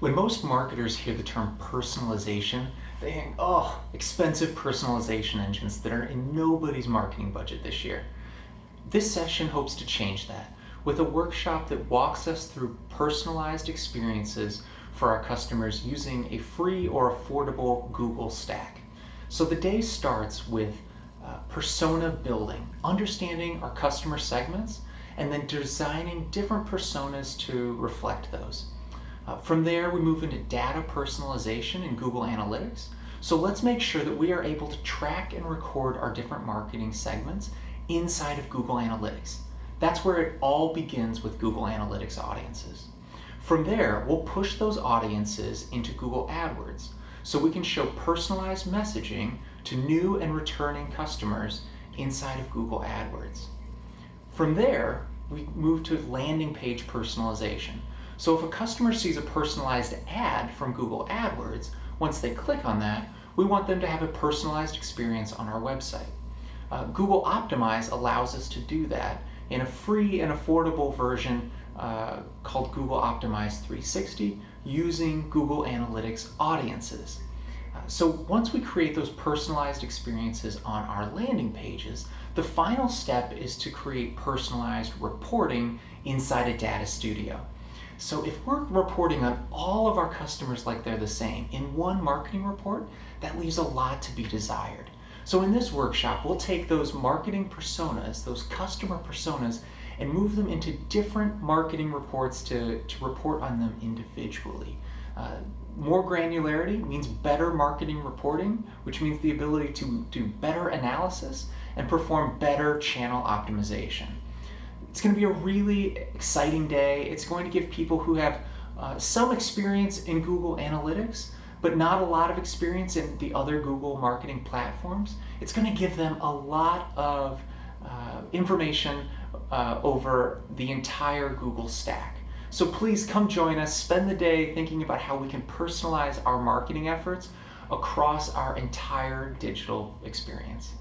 When most marketers hear the term personalization, they think, oh, expensive personalization engines that are in nobody's marketing budget this year. This session hopes to change that with a workshop that walks us through personalized experiences for our customers using a free or affordable Google stack. So the day starts with persona building, understanding our customer segments, and then designing different personas to reflect those. From there, we move into data personalization in Google Analytics. So let's make sure that we are able to track and record our different marketing segments inside of Google Analytics. That's where it all begins with Google Analytics audiences. From there, we'll push those audiences into Google AdWords so we can show personalized messaging to new and returning customers inside of Google AdWords. From there, we move to landing page personalization. So if a customer sees a personalized ad from Google AdWords, once they click on that, we want them to have a personalized experience on our website. Google Optimize allows us to do that in a free and affordable version called Google Optimize 360 using Google Analytics audiences. So once we create those personalized experiences on our landing pages, the final step is to create personalized reporting inside a data studio. So if we're reporting on all of our customers like they're the same in one marketing report, that leaves a lot to be desired. So in this workshop, we'll take those marketing personas, those customer personas, and move them into different marketing reports to report on them individually. More granularity means better marketing reporting, which means the ability to do better analysis and perform better channel optimization. It's going to be a really exciting day. It's going to give people who have some experience in Google Analytics, but not a lot of experience in the other Google marketing platforms. It's going to give them a lot of information over the entire Google stack. So please come join us, spend the day thinking about how we can personalize our marketing efforts across our entire digital experience.